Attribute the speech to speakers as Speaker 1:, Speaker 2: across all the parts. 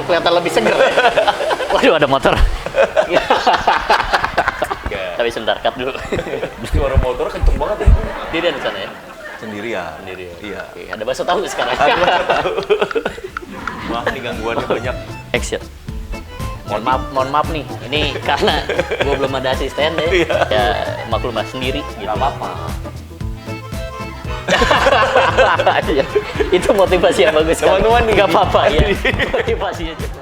Speaker 1: kelihatan lebih seger ya. Waduh, ada motor. Tapi sebentar, cut dulu.
Speaker 2: Suara motor kenceng banget ya.
Speaker 1: Dia di sana ya?
Speaker 2: Sendirian.
Speaker 1: Sendirian.
Speaker 2: Iya.
Speaker 1: Oke, ada bakso tahu sekarang.
Speaker 2: Maaf nih gangguannya banyak.
Speaker 1: Action. Mohon maaf nih, ini karena gue belum ada asisten deh. Ya maklum lah sendiri gitu.
Speaker 2: Gak apa-apa.
Speaker 1: Iya. Itu motivasi yang bagus kan?
Speaker 2: Teman-teman nih.
Speaker 1: Gak apa-apa ya. Motivasinya juga.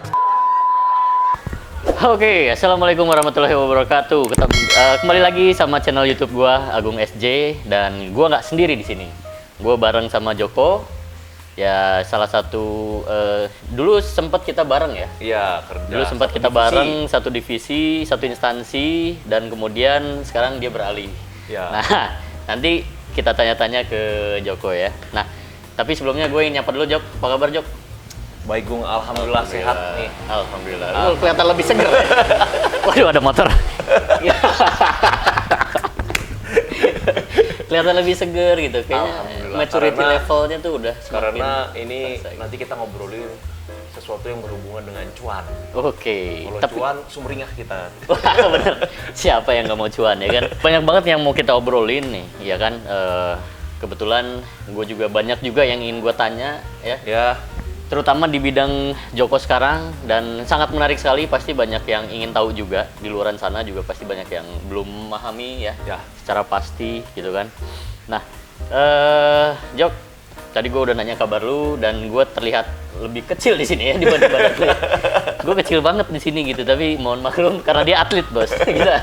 Speaker 1: Oke, assalamualaikum warahmatullahi wabarakatuh. Kembali lagi sama channel YouTube gua Agung SJ, dan gua nggak sendiri di sini. Gua bareng sama Joko. Ya salah satu dulu sempat kita bareng ya.
Speaker 2: Iya, kerja.
Speaker 1: Dulu sempat kita bareng satu divisi, satu instansi, dan kemudian sekarang dia beralih.
Speaker 2: Ya.
Speaker 1: Nah, nanti kita tanya-tanya ke Joko ya. Nah, tapi sebelumnya gue ingin nyapa dulu Jok. Apa kabar Jok?
Speaker 2: Baik Gung, alhamdulillah sehat nih.
Speaker 1: Alhamdulillah. Lu kelihatan lebih seger ya. Waduh, ada motor. Kelihatan lebih seger gitu. Kayaknya maturity levelnya tuh udah semakin.
Speaker 2: Karena ini
Speaker 1: selesai.
Speaker 2: nanti kita ngobrolin sesuatu yang berhubungan dengan cuan.
Speaker 1: Oke.
Speaker 2: Kalau cuan, sumringah kita.
Speaker 1: Wah, bener. Siapa yang nggak mau cuan ya kan? Banyak banget yang mau kita obrolin nih, ya kan? Kebetulan gue juga banyak juga yang ingin gue tanya ya.
Speaker 2: Ya.
Speaker 1: Terutama di bidang Joko sekarang, dan sangat menarik sekali. Pasti banyak yang ingin tahu juga di luaran sana, juga pasti banyak yang belum memahami ya, secara pasti gitu kan. Nah, Jok, tadi gue udah nanya kabar lu, dan gue terlihat lebih kecil di sini ya dibanding badan lu. Gue kecil banget di sini gitu, tapi mohon maklum karena dia atlet bos. Gila,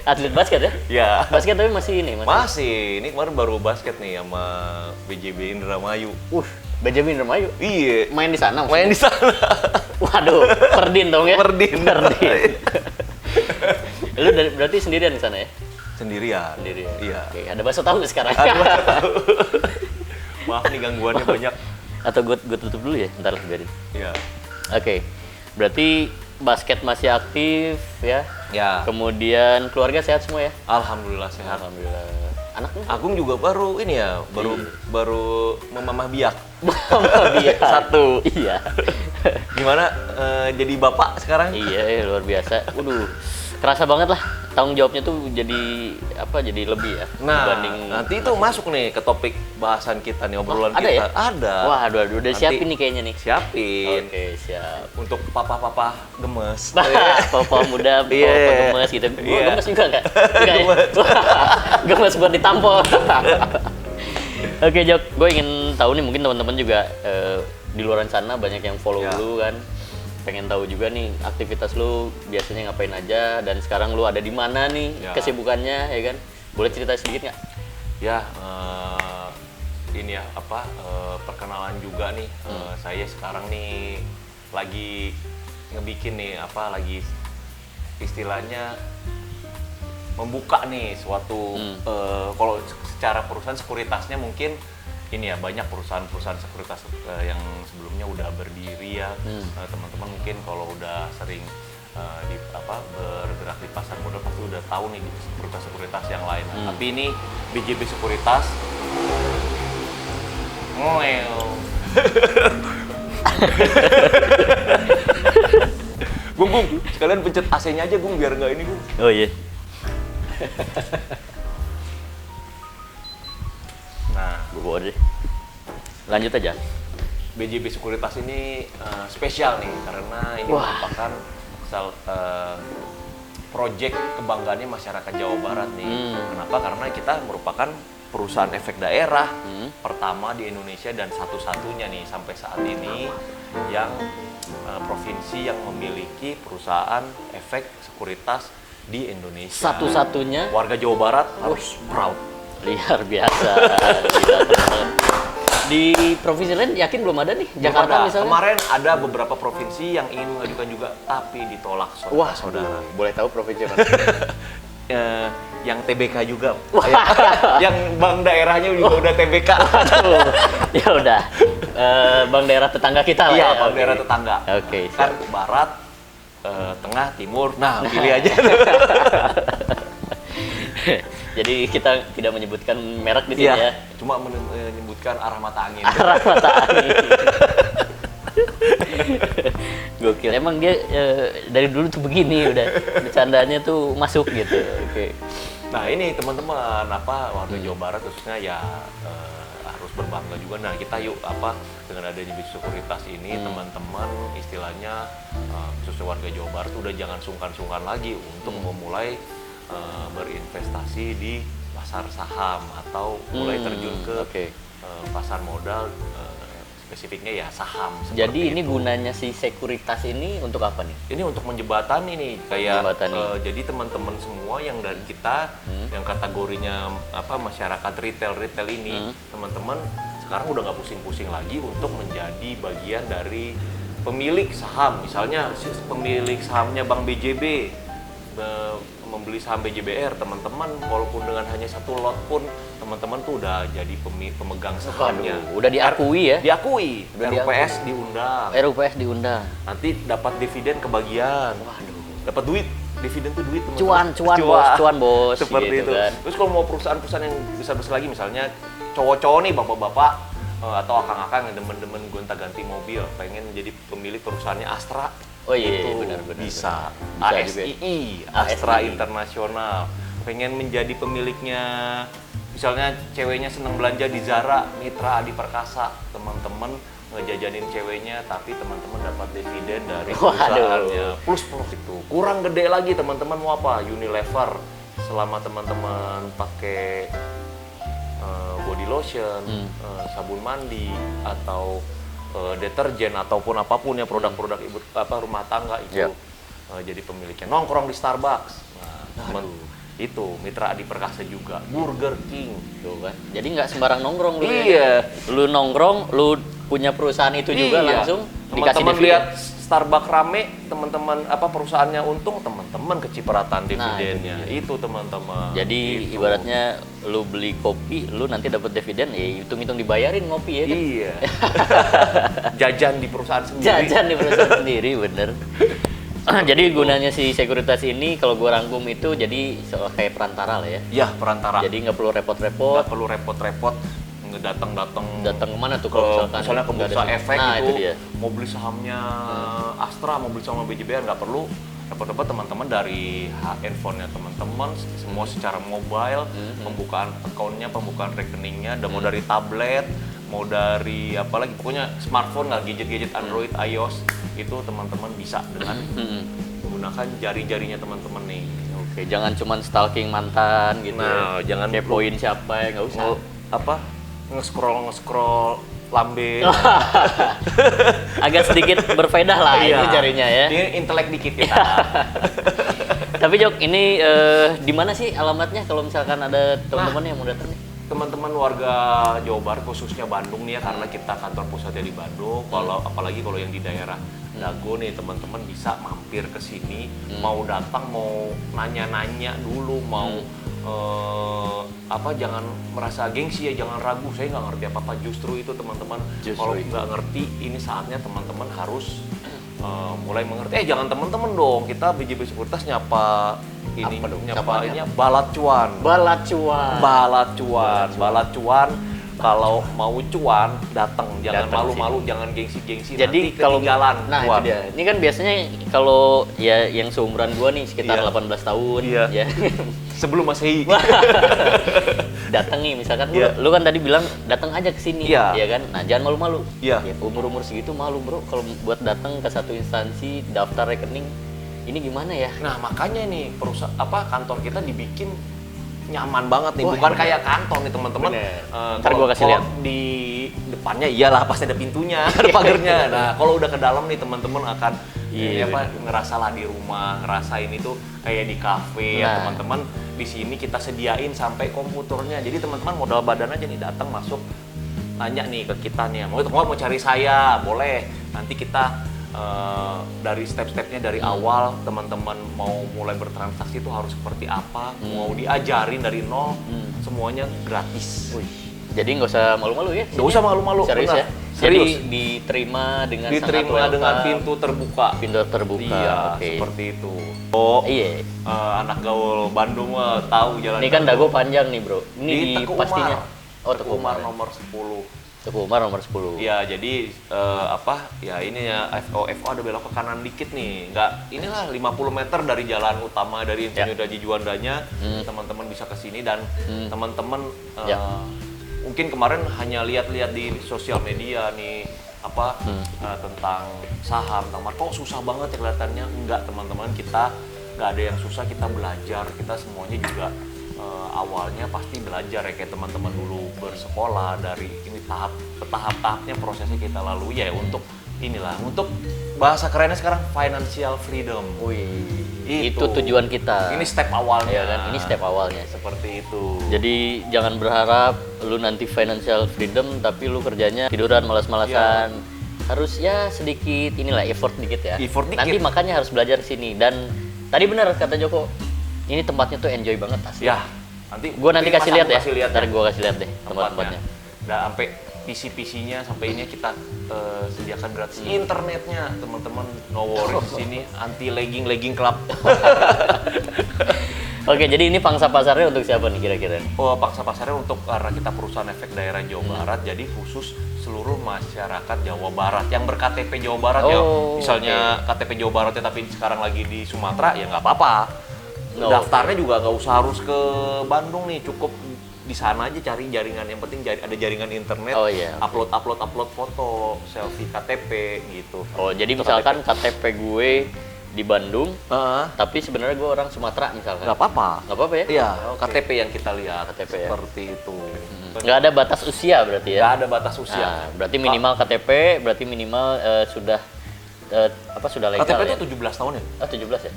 Speaker 1: atlet basket ya?
Speaker 2: Ya.
Speaker 1: Basket tapi masih ini
Speaker 2: Masih. Ini kemarin baru basket nih sama BJB Indramayu.
Speaker 1: Benjamin Remayu.
Speaker 2: Iya.
Speaker 1: Main di sana.
Speaker 2: Main di sana.
Speaker 1: Waduh, Perdin dong ya?
Speaker 2: Perdin.
Speaker 1: Lu berarti sendirian di sana ya?
Speaker 2: Sendirian. Iya.
Speaker 1: Oke, ada bakso tahu sekarang.
Speaker 2: Maaf nih gangguannya banyak.
Speaker 1: Atau gue tutup dulu ya? Ntar lah, biarin.
Speaker 2: Iya.
Speaker 1: Oke, berarti basket masih aktif ya?
Speaker 2: Ya.
Speaker 1: Kemudian keluarga sehat semua ya?
Speaker 2: Alhamdulillah sehat.
Speaker 1: Alhamdulillah. Anaknya?
Speaker 2: Agung juga baru ini ya, baru memamah biak.
Speaker 1: Mama biak.
Speaker 2: Satu.
Speaker 1: Iya.
Speaker 2: Gimana jadi bapak sekarang?
Speaker 1: Iya, luar biasa. Waduh, kerasa banget lah. Tanggung jawabnya tuh jadi apa? Jadi lebih ya.
Speaker 2: Nah,
Speaker 1: dibanding
Speaker 2: nanti itu masuk nih ke topik bahasan kita nih, obrolan
Speaker 1: ada
Speaker 2: kita.
Speaker 1: Ya?
Speaker 2: Ada.
Speaker 1: Wah, aduh, udah
Speaker 2: Nanti
Speaker 1: siapin nih kayaknya nih.
Speaker 2: Siapin.
Speaker 1: Oke, siap.
Speaker 2: Untuk papa-papa gemes.
Speaker 1: Papa muda, papa gemes gitu. Gua gemes juga nggak? Nggak ya? Gemes buat ditampol. Oke Jok, gue ingin tahu nih, mungkin teman-teman juga di luar sana banyak yang follow lu kan. Pengen tahu juga nih aktivitas lu biasanya ngapain aja, dan sekarang lu ada di mana nih kesibukannya ya kan? Boleh cerita sedikit nggak?
Speaker 2: Ya, ini ya perkenalan juga nih. Saya sekarang nih lagi ngebikin nih lagi istilahnya membuka nih suatu kalau secara perusahaan sekuritasnya mungkin ini ya, banyak perusahaan-perusahaan sekuritas yang sebelumnya udah berdiri ya. Teman-teman mungkin kalau udah sering bergerak di pasar modal pasti udah tahu nih sekuritas-sekuritas yang lain. Tapi ini BJB Sekuritas. Gung, sekalian pencet AC-nya aja Gung, biar nggak ini Gung.
Speaker 1: Oh iya.
Speaker 2: Nah,
Speaker 1: Gue bawa deh. Lanjut aja.
Speaker 2: BJB Sekuritas ini spesial nih karena ini merupakan proyek kebanggaannya masyarakat Jawa Barat nih. Kenapa? Karena kita merupakan perusahaan efek daerah pertama di Indonesia dan satu-satunya nih sampai saat ini yang provinsi yang memiliki perusahaan efek sekuritas di Indonesia.
Speaker 1: Satu-satunya.
Speaker 2: Warga Jawa Barat harus proud.
Speaker 1: Luar biasa. Gila, di provinsi lain yakin belum ada nih? Jakarta misalnya?
Speaker 2: Kemarin ada beberapa provinsi yang ingin mengajukan juga, tapi ditolak saudara.
Speaker 1: Boleh tahu provinsi mana?
Speaker 2: Yang TBK juga. Yang bank daerahnya juga udah TBK.
Speaker 1: Ya udah. Bank daerah tetangga kita lah.
Speaker 2: Iya,
Speaker 1: ya.
Speaker 2: bank daerah tetangga.
Speaker 1: Oke,
Speaker 2: kan barat, tengah, timur. Nah, pilih aja.
Speaker 1: Jadi kita tidak menyebutkan merek di sini ya.
Speaker 2: Cuma menyebutkan arah mata angin.
Speaker 1: Arah mata angin. Gokil. Emang dia dari dulu tuh begini udah bercandanya tuh masuk gitu. Oke.
Speaker 2: Nah ini teman-teman warga Jawa Barat khususnya ya harus berbangga juga. Nah kita yuk dengan adanya bis sekuritas ini teman-teman istilahnya khususnya warga Jawa Barat udah jangan sungkan-sungkan lagi untuk memulai berinvestasi di pasar saham atau mulai terjun ke pasar modal. Spesifiknya ya saham.
Speaker 1: Jadi ini gunanya si sekuritas ini untuk apa nih?
Speaker 2: Ini untuk menjembatani nih, kayak jadi teman-teman semua yang dari kita yang kategorinya masyarakat retail ini, teman-teman sekarang udah nggak pusing-pusing lagi untuk menjadi bagian dari pemilik saham. Misalnya pemilik sahamnya Bank BJB membeli saham BJBR, teman-teman walaupun dengan hanya satu lot pun teman-teman tuh udah jadi pemegang sahamnya.
Speaker 1: Udah diakui ya?
Speaker 2: Diakui. RUPS diundang.
Speaker 1: RUPS diundang.
Speaker 2: Nanti dapat dividen kebagian. Waduh. Dapat duit. Dividen tuh duit
Speaker 1: Cuan
Speaker 2: teman-teman.
Speaker 1: bos.
Speaker 2: Seperti
Speaker 1: gitu
Speaker 2: itu.
Speaker 1: Kan.
Speaker 2: Terus kalau mau perusahaan-perusahaan yang besar-besar lagi, misalnya cowok-cowok nih, bapak-bapak atau akang-akang yang demen-demen gonta-ganti mobil, pengen jadi pemilik perusahaannya Astra.
Speaker 1: Oh iya,
Speaker 2: itu
Speaker 1: benar.
Speaker 2: Bisa
Speaker 1: ASII,
Speaker 2: Astra Internasional. Pengen menjadi pemiliknya, misalnya ceweknya seneng belanja di Zara, Mitra Adi Perkasa, teman-teman ngejajanin ceweknya, tapi teman-teman dapat dividen dari perusahaannya. Plus itu kurang gede lagi, teman-teman mau apa? Unilever, selama teman-teman pakai body lotion, sabun mandi atau deterjen ataupun apapun ya produk-produk rumah tangga itu jadi pemiliknya. Nongkrong di Starbucks, itu Mitra Adi Perkasa juga. Burger King,
Speaker 1: tuh kan. Jadi nggak sembarang nongkrong lu.
Speaker 2: Iya.
Speaker 1: Lu nongkrong, lu punya perusahaan itu juga langsung dikasih
Speaker 2: teman-teman
Speaker 1: dividen.
Speaker 2: Lihat Starbucks rame, teman-teman perusahaannya untung, teman-teman kecipratan dividennya. Itu teman-teman.
Speaker 1: Jadi ibaratnya lu beli kopi, lu nanti dapat dividen, ya hitung-hitung dibayarin ngopi ya kan?
Speaker 2: Iya. Jajan di perusahaan sendiri.
Speaker 1: Jajan di perusahaan sendiri, bener. Jadi gunanya si sekuritas ini kalau gua rangkum itu jadi kayak perantara lah ya.
Speaker 2: Iya, perantara.
Speaker 1: Jadi nggak perlu repot-repot.
Speaker 2: Nggak perlu repot-repot datang
Speaker 1: kemana tuh kalau
Speaker 2: misalnya ke bursa efek
Speaker 1: itu dia.
Speaker 2: Mau beli sahamnya Astra, mau beli saham BJBR, nggak perlu repot-repot. Teman-teman dari handphonenya teman-teman semua secara mobile, pembukaan akunnya, pembukaan rekeningnya, dan mau dari tablet, mau dari apalagi pokoknya smartphone, nggak gadget-gadget Android, iOS, itu teman-teman bisa dengan menggunakan jari-jarinya teman-teman nih.
Speaker 1: Oke, jangan cuman stalking mantan gitu.
Speaker 2: Nah, jangan
Speaker 1: kepoin siapa ya, nggak usah.
Speaker 2: Nge-scroll lambe.
Speaker 1: Agak sedikit berfaedah lah itu jarinya ya.
Speaker 2: Ini intelek dikit kita.
Speaker 1: Tapi Jok, ini di mana sih alamatnya kalau misalkan ada teman-teman yang mau datang nih?
Speaker 2: Teman-teman warga Jawa Barat khususnya Bandung nih ya, karena kita kantor pusatnya di Bandung. Apalagi kalau yang di daerah Dago nih, teman-teman bisa mampir ke sini. Mau datang, mau nanya-nanya dulu, mau jangan merasa gengsi ya, jangan ragu, saya nggak ngerti apa-apa. Justru itu teman-teman, kalau nggak ngerti, ini saatnya teman-teman harus mulai mengerti. Jangan teman-teman dong, kita BJB Sekuritas nyapa ini, balat cuan. Kalau mau cuan, datang, jangan malu-malu, jangan gengsi-gengsi.
Speaker 1: Jadi
Speaker 2: nanti ketinggalan.
Speaker 1: Itu dia. Ini kan biasanya kalau ya yang seumuran gua nih sekitar 18 tahun, ya.
Speaker 2: Sebelum Masehi.
Speaker 1: Datang nih, misalkan lu kan tadi bilang datang aja ke sini, ya kan? Nah, jangan malu-malu.
Speaker 2: Ya,
Speaker 1: umur-umur segitu malu, Bro, kalau buat datang ke satu instansi daftar rekening. Ini gimana ya?
Speaker 2: Nah, makanya nih kantor kita dibikin nyaman banget nih. Bukan kayak kantor nih, teman-teman.
Speaker 1: Ntar gua kasih lihat.
Speaker 2: Di depannya iyalah pasti ada pintunya, ada pagarnya. Nah, kalau udah ke dalam nih, teman-teman akan ngerasa lah di rumah, ngerasa ini tuh kayak di kafe ya, teman-teman. Di sini kita sediain sampai komputernya. Jadi teman-teman modal badan aja nih, datang masuk, tanya nih ke kita nih, mau cari saya, boleh. Nanti kita dari step-stepnya dari awal, teman-teman mau mulai bertransaksi itu harus seperti apa, mau diajarin dari nol, semuanya gratis.
Speaker 1: Jadi nggak usah malu-malu ya?
Speaker 2: Nggak usah malu-malu.
Speaker 1: Serius ya?
Speaker 2: Serius.
Speaker 1: Jadi diterima dengan
Speaker 2: dengan pintu terbuka. Iya, seperti itu.
Speaker 1: Iya.
Speaker 2: Anak gaul Bandung mah tahu jalan.
Speaker 1: Ini kan Dago panjang nih, Bro. Ini
Speaker 2: di
Speaker 1: pastinya.
Speaker 2: Teku Umar nomor 10.
Speaker 1: Teguh Umar nomor 10.
Speaker 2: Ya, jadi ya ini ya FO ada belok ke kanan dikit nih. Inilah 50 meter dari jalan utama dari Insinyur Haji Juandanya. Teman-teman bisa ke sini dan teman-teman mungkin kemarin hanya lihat-lihat di sosial media nih tentang saham, tentang kok susah banget ya kelihatannya. Enggak, teman-teman, kita nggak ada yang susah, kita belajar, kita semuanya juga awalnya pasti belajar ya kayak teman-teman dulu bersekolah dari ini tahap-tahapnya prosesnya kita lalui ya untuk untuk bahasa kerennya sekarang financial freedom.
Speaker 1: Wih, itu tujuan kita.
Speaker 2: Ini step awalnya.
Speaker 1: Ya kan? Ini step awalnya.
Speaker 2: Seperti itu.
Speaker 1: Jadi jangan berharap lu nanti financial freedom tapi lu kerjanya tiduran malas-malasan. Harus ya sedikit effort dikit ya. Nanti makanya harus belajar sini. Dan tadi benar kata Joko, ini tempatnya tuh enjoy banget asli.
Speaker 2: Ya,
Speaker 1: gua nanti kasih lihat ya. Ntar gua kasih lihat deh tempat-tempatnya.
Speaker 2: Udah sampai PC-PC-nya sampai ini kita sediakan gratis internetnya, teman-teman. No worries di sini, anti lagging club.
Speaker 1: Oke, jadi ini pangsa pasarnya untuk siapa nih kira-kira?
Speaker 2: Oh, pangsa pasarnya untuk karena kita perusahaan efek daerah Jawa Barat, jadi khusus seluruh masyarakat Jawa Barat yang berKTP Jawa Barat ya. Misalnya KTP Jawa Baratnya tapi sekarang lagi di Sumatera, ya nggak apa-apa. Daftarnya juga nggak usah harus ke Bandung nih, cukup di sana aja cari jaringan, yang penting ada jaringan internet. Upload foto, selfie KTP gitu.
Speaker 1: Oh, jadi misalkan KTP gue di Bandung, tapi sebenarnya gue orang Sumatera misalkan.
Speaker 2: Nggak apa-apa ya? Iya, KTP yang kita lihat seperti itu.
Speaker 1: Nggak ada batas usia berarti ya?
Speaker 2: Nggak ada batas usia.
Speaker 1: Nah, berarti minimal KTP, berarti minimal sudah legal.
Speaker 2: KTP
Speaker 1: ya?
Speaker 2: itu 17 tahun ya?
Speaker 1: 17 ya?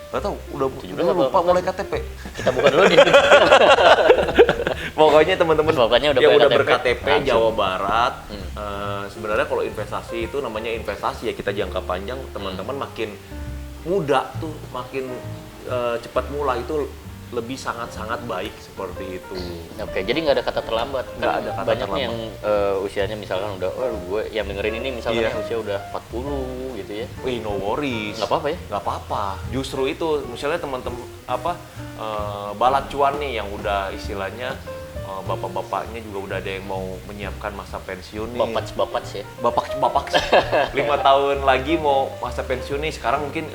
Speaker 2: Nggak tahu, udah lupa mulai KTP.
Speaker 1: Kita buka dulu di
Speaker 2: Pokoknya teman-teman yang udah berKTP Jawa Barat, sebenarnya kalau investasi itu namanya investasi ya, kita jangka panjang. Teman-teman makin muda tuh makin cepat mulai itu lebih sangat-sangat baik seperti itu.
Speaker 1: Oke, jadi nggak ada kata terlambat.
Speaker 2: Nggak ada kata
Speaker 1: banyak
Speaker 2: terlambat.
Speaker 1: Yang usianya misalkan udah, gue yang dengerin ini misalkan usia udah 40 gitu ya.
Speaker 2: Wih, no worries.
Speaker 1: Nggak apa-apa ya?
Speaker 2: Nggak apa-apa. Justru itu, misalnya teman-teman balat cuan nih yang udah istilahnya bapak-bapaknya juga udah ada yang mau menyiapkan masa pensiun nih.
Speaker 1: Bapak ya?
Speaker 2: Bapak 5 tahun lagi mau masa pensiun nih. Sekarang mungkin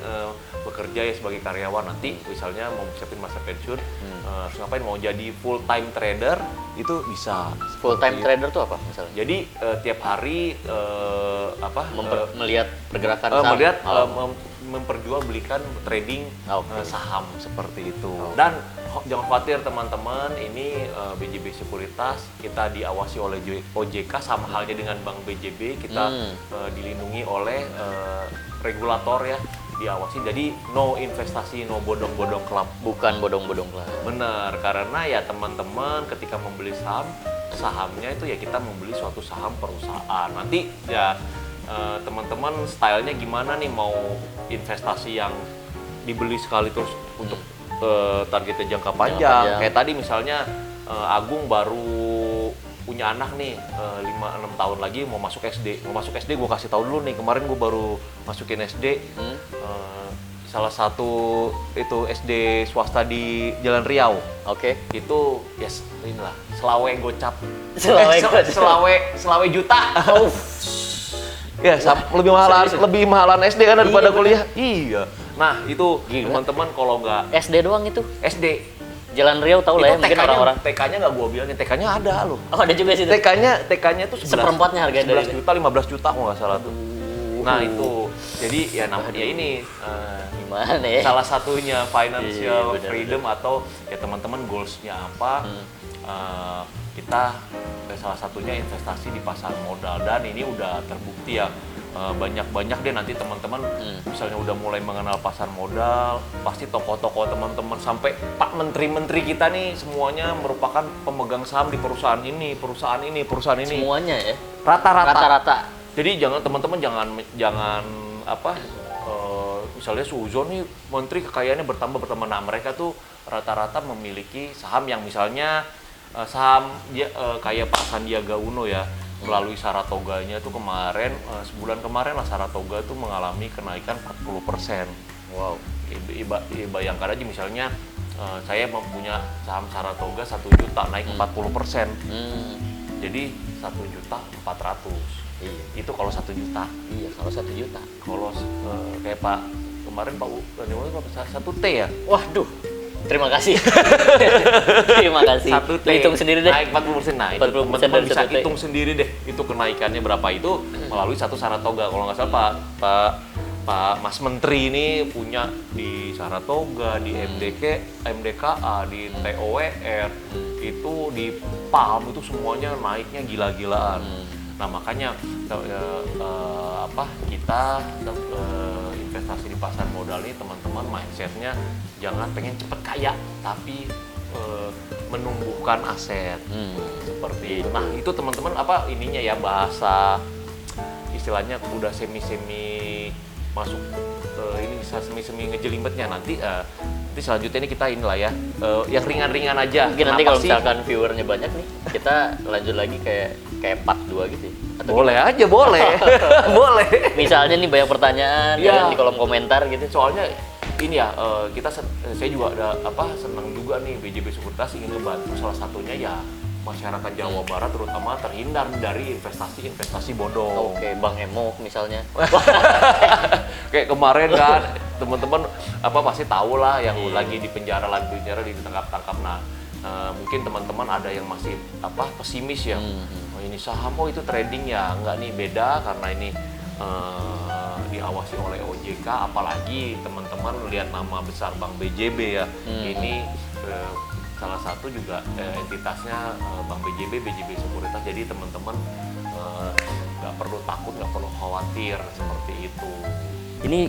Speaker 2: bekerja ya sebagai karyawan, nanti misalnya mau siapin masa pensiun, ngapain mau jadi full time trader itu bisa.
Speaker 1: Full time trader tuh apa misalnya?
Speaker 2: Jadi tiap hari
Speaker 1: melihat pergerakan saham,
Speaker 2: memperjualbelikan trading saham seperti itu. Dan jangan khawatir teman-teman, ini BJB Sekuritas kita diawasi oleh OJK sama halnya dengan Bank BJB, kita dilindungi oleh regulator ya, diawasi. Jadi no investasi, no bodong-bodong club.
Speaker 1: Bukan bodong-bodong club.
Speaker 2: Bener, karena ya teman-teman ketika membeli sahamnya itu ya kita membeli suatu saham perusahaan. Nanti ya teman-teman stylenya gimana nih, mau investasi yang dibeli sekali terus untuk targetnya jangka panjang. Kayak tadi misalnya Agung baru punya anak nih, 5-6 tahun lagi mau masuk SD. Gue kasih tahu dulu nih, kemarin gue baru masukin SD. Salah satu itu SD swasta di Jalan Riau. Itu ya inilah Selawe gocap. Selawe juta. Ya, lebih mahalan SD kan daripada kuliah. Iya. Nah, itu teman-teman kalau nggak
Speaker 1: SD doang itu.
Speaker 2: SD.
Speaker 1: Jalan Riau tahu lah ya, mungkin orang-orang.
Speaker 2: TK-nya nggak gua bilangin, TK-nya ada loh.
Speaker 1: Oh, ada juga sih.
Speaker 2: TK-nya tuh
Speaker 1: seperempatnya harganya
Speaker 2: 11 juta, 15 juta kalau nggak salah tuh. Nah, itu. Jadi ya namanya ini
Speaker 1: gimana ya?
Speaker 2: Salah satunya financial freedom atau ya teman-teman goals-nya apa? Kita salah satunya investasi di pasar modal, dan ini udah terbukti ya. Banyak deh nanti teman-teman misalnya udah mulai mengenal pasar modal, pasti tokoh-tokoh teman-teman sampai Pak Menteri-menteri kita nih semuanya merupakan pemegang saham di perusahaan ini.
Speaker 1: Semuanya ya?
Speaker 2: Rata-rata. Jadi teman-teman jangan misalnya Suzon nih menteri kekayaannya bertambah. Nah, mereka tuh rata-rata memiliki saham yang misalnya saham kayak Pak Sandiaga Uno ya. Melalui Saratoganya tuh sebulan kemarin lah Saratoga tuh mengalami kenaikan 40%.
Speaker 1: Wow.
Speaker 2: Bayangkan aja misalnya saya mempunyai saham Saratoga 1 juta naik 40%. Jadi 1.400.000.
Speaker 1: Iya.
Speaker 2: Itu kalau 1 juta.
Speaker 1: Iya, kalau 1 juta.
Speaker 2: Kalau kayak Pak kemarin Pak satu T ya.
Speaker 1: Waduh. Terima kasih. Terima kasih.
Speaker 2: Satu T.
Speaker 1: Hitung sendiri deh.
Speaker 2: Naik 40%. Nah, itu
Speaker 1: 40%
Speaker 2: teman-teman
Speaker 1: dari
Speaker 2: bisa
Speaker 1: 1 T.
Speaker 2: hitung sendiri deh. Itu kenaikannya berapa itu melalui satu Saratoga. Kalau nggak salah Pak Mas Menteri ini punya di Saratoga, di MDKA, di TOWR, itu di PAM itu semuanya naiknya gila-gilaan. Nah makanya kita investasi di pasar modal ini teman-teman mindsetnya jangan pengen cepet kaya, tapi menumbuhkan aset seperti itu. Nah itu teman-teman ininya ya bahasa istilahnya udah semi masuk ini bisa semi ngejelimetnya nanti selanjutnya ini kita inilah ya yang ringan-ringan aja.
Speaker 1: Mungkin nanti kalau misalkan viewernya banyak nih, kita lanjut lagi kayak part 2 gitu ya? Atau
Speaker 2: boleh gimana? Aja, boleh. Boleh.
Speaker 1: Misalnya nih banyak pertanyaan ya di kolom komentar gitu.
Speaker 2: Soalnya ini ya, saya juga ada senang juga nih BJB Sekuritas ingin membantu salah satunya ya masyarakat Jawa Barat terutama terhindar dari investasi bodong.
Speaker 1: Oke, Bang Emok misalnya.
Speaker 2: Kayak kemarin kan teman-teman pasti tahu lah yang lagi di penjara ditangkap. Nah, mungkin teman-teman ada yang masih pesimis ya. Oh, ini saham itu trading ya, enggak nih, beda karena ini diawasi oleh OJK, apalagi teman-teman lihat nama besar Bank BJB ya. Ini salah satu juga entitasnya Bank BJB Sekuritas. Jadi teman-teman nggak perlu takut, nggak perlu khawatir seperti itu.
Speaker 1: Ini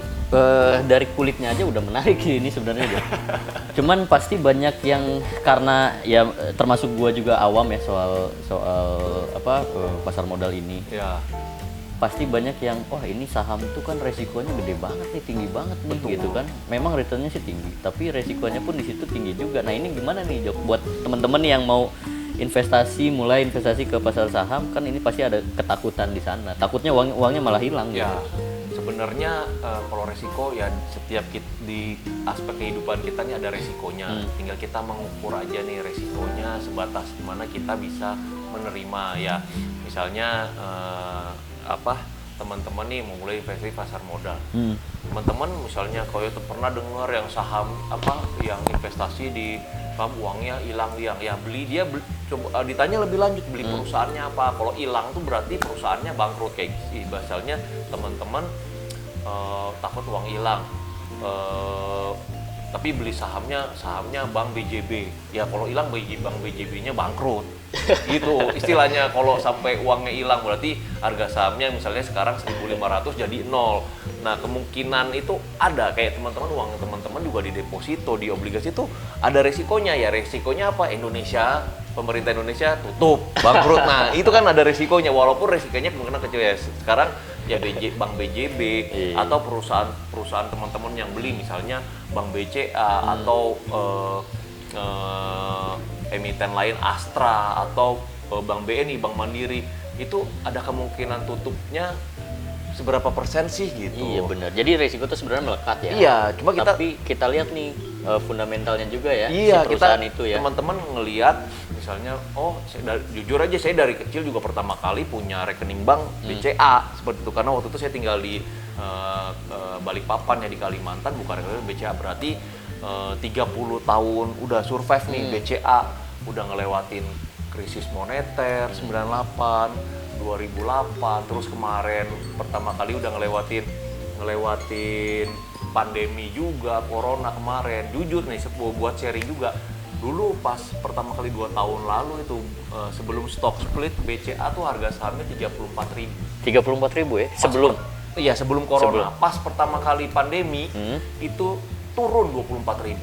Speaker 1: dari kulitnya aja udah menarik ini sebenarnya. Cuman pasti banyak yang karena ya termasuk gua juga awam ya soal pasar modal ini.
Speaker 2: Ya.
Speaker 1: Pasti banyak yang ini saham tuh kan resikonya gede banget nih, tinggi banget nih. Betul. Gitu kan. Memang returnnya sih tinggi, tapi resikonya pun di situ tinggi juga. Nah, ini gimana nih, Jok, buat teman-teman yang mau mulai investasi ke pasar saham, kan ini pasti ada ketakutan di sana. Takutnya uangnya malah hilang
Speaker 2: ya.
Speaker 1: Gitu.
Speaker 2: Sebenarnya kalau resiko ya setiap di aspek kehidupan kita nih ada resikonya. Tinggal kita mengukur aja nih resikonya sebatas mana kita bisa menerima ya. Misalnya teman-teman nih mau mulai investasi pasar modal. Teman-teman misalnya kalau pernah dengar yang saham yang investasi di uangnya hilang ya beli coba ditanya lebih lanjut beli perusahaannya apa. Kalau hilang tuh berarti perusahaannya bangkrut kayak gitu. Misalnya teman-teman takut uang hilang, tapi beli sahamnya Bank BJB. Ya kalau hilang Bank BJB-nya bangkrut. Gitu istilahnya. Kalau sampai uangnya hilang berarti harga sahamnya misalnya sekarang 1.500 jadi 0. Nah, kemungkinan itu ada. Kayak teman-teman, uang teman-teman juga di deposito, di obligasi itu ada resikonya. Ya resikonya apa? Pemerintah Indonesia tutup, bangkrut. Nah, itu kan ada resikonya, walaupun resikonya kemungkinan kecil ya. Sekarang ya Bank BJB atau perusahaan teman-teman yang beli misalnya Bank BCA atau emiten lain Astra atau Bank BNI, Bank Mandiri, itu ada kemungkinan tutupnya seberapa persen sih gitu.
Speaker 1: Iya benar. Jadi resiko itu sebenarnya melekat ya.
Speaker 2: Iya, cuma
Speaker 1: tapi kita lihat nih fundamentalnya juga ya.
Speaker 2: Iya,
Speaker 1: si perusahaan itu ya.
Speaker 2: Teman-teman ngelihat misalnya, jujur aja saya dari kecil juga pertama kali punya rekening bank BCA seperti itu, karena waktu itu saya tinggal di Balikpapan ya, di Kalimantan, bukan rekening BCA, berarti 30 tahun udah survive nih BCA, udah ngelewatin krisis moneter 98 2008, terus kemarin pertama kali udah ngelewatin pandemi juga, corona kemarin. Jujur nih, buat sharing juga, dulu pas pertama kali 2 tahun lalu itu sebelum stock split BCA tuh harga sahamnya 34.000.
Speaker 1: 34.000 ya? Sebelum?
Speaker 2: Iya, sebelum corona. Pas pertama kali pandemi itu turun 24.000.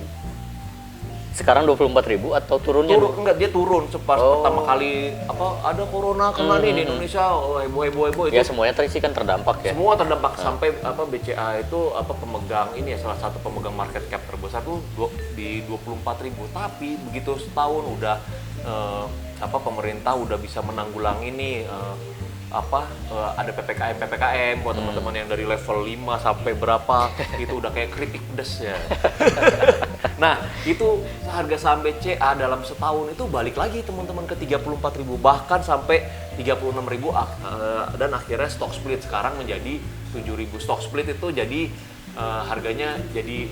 Speaker 1: Sekarang 24.000 atau turunnya?
Speaker 2: Enggak, dia turun pas pertama kali ada corona kena nih di Indonesia, heboh itu.
Speaker 1: Ya semuanya sih kan terdampak ya.
Speaker 2: Semua terdampak sampai BCA itu pemegang ini ya, salah satu pemegang market cap terbesar tuh di 24.000. Tapi begitu setahun udah pemerintah udah bisa menanggulangi nih ada PPKM buat teman-teman yang dari level 5 sampai berapa itu udah kayak keripik pedes ya. Nah, itu harga saham BCA dalam setahun itu balik lagi teman-teman ke 34.000 bahkan sampai 36.000 dan akhirnya stock split sekarang menjadi 7.000. Stock split itu jadi harganya jadi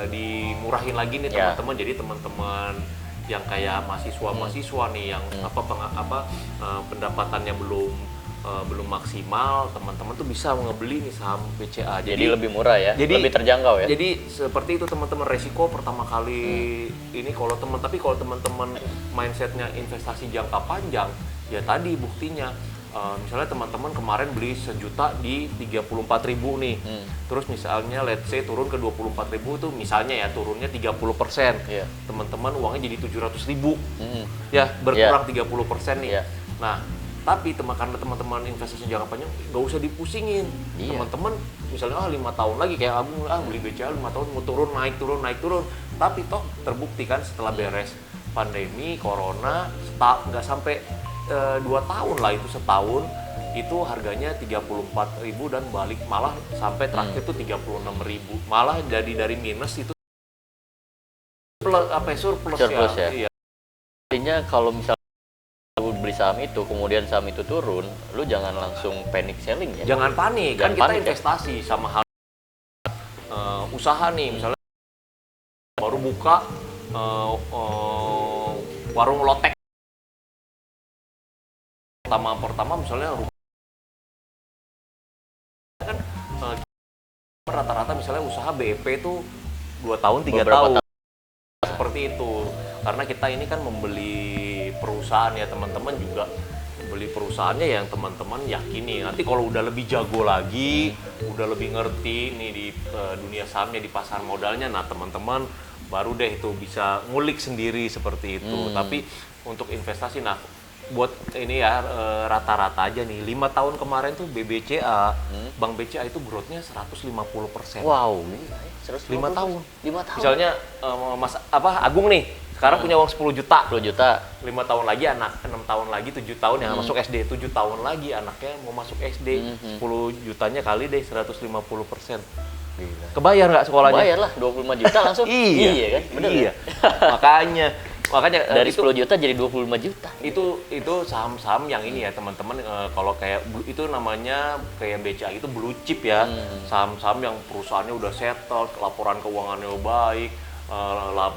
Speaker 2: dimurahin lagi nih teman-teman. Jadi teman-teman yang kayak mahasiswa nih yang pendapatannya belum maksimal, teman-teman tuh bisa ngebeli nih saham BCA.
Speaker 1: Jadi lebih murah ya, lebih terjangkau ya.
Speaker 2: Jadi seperti itu teman-teman, resiko pertama kali ini kalau teman-teman mindsetnya investasi jangka panjang, ya tadi buktinya misalnya teman-teman kemarin beli 1 juta di 34.000 nih. Terus misalnya let's say turun ke 24.000 itu misalnya ya turunnya 30%.
Speaker 1: Iya.
Speaker 2: Teman-teman uangnya jadi 700.000. Ya, berkurang 30% nih.
Speaker 1: Iya.
Speaker 2: Nah, tapi karena teman-teman investasi jangka panjang nggak usah dipusingin.
Speaker 1: Iya.
Speaker 2: Teman-teman misalnya 5 tahun lagi kayak Agung beli BCA 5 tahun mau turun naik turun. Tapi toh terbukti kan setelah beres pandemi corona nggak sampai 2 tahun lah, itu setahun itu harganya 34.000 dan balik malah sampai terakhir tuh 36.000, malah jadi dari minus itu surplus ya. Iya.
Speaker 1: Artinya kalau misalnya lu beli saham itu kemudian saham itu turun, lu jangan langsung panic selling ya.
Speaker 2: Jangan panik, kan kita investasi sama hal usaha nih, misalnya baru buka warung lotek pertama misalnya kan rata-rata misalnya usaha BEP itu 2 tahun 3 tahun seperti itu, karena kita ini kan membeli perusahaan ya teman-teman, juga beli perusahaannya yang teman-teman yakini. Nanti kalau udah lebih jago lagi, udah lebih ngerti nih di dunia sahamnya, di pasar modalnya, nah teman-teman baru deh itu bisa ngulik sendiri seperti itu. Tapi untuk investasi, nah buat ini ya rata-rata aja nih 5 tahun kemarin tuh BBCA, Bank BCA itu growth-nya 150%.
Speaker 1: Wow,
Speaker 2: 5 tahun.
Speaker 1: 5 tahun.
Speaker 2: Misalnya Mas Agung nih sekarang punya uang 10 juta.
Speaker 1: 10 juta.
Speaker 2: 5 tahun lagi anak, 6 tahun lagi 7 tahun yang masuk SD, 7 tahun lagi anaknya mau masuk SD. 10 jutanya kali deh 150%. Gila. Kebayar nggak sekolahnya?
Speaker 1: Bayar lah 25 juta langsung. Iya kan? Bener
Speaker 2: iya.
Speaker 1: Kan?
Speaker 2: Makanya
Speaker 1: dari 10 juta jadi 25 juta.
Speaker 2: Itu saham-saham yang ini ya teman-teman, kalau kayak itu namanya kayak BCA itu blue chip ya. Saham-saham yang perusahaannya udah settle, laporan keuangannya baik,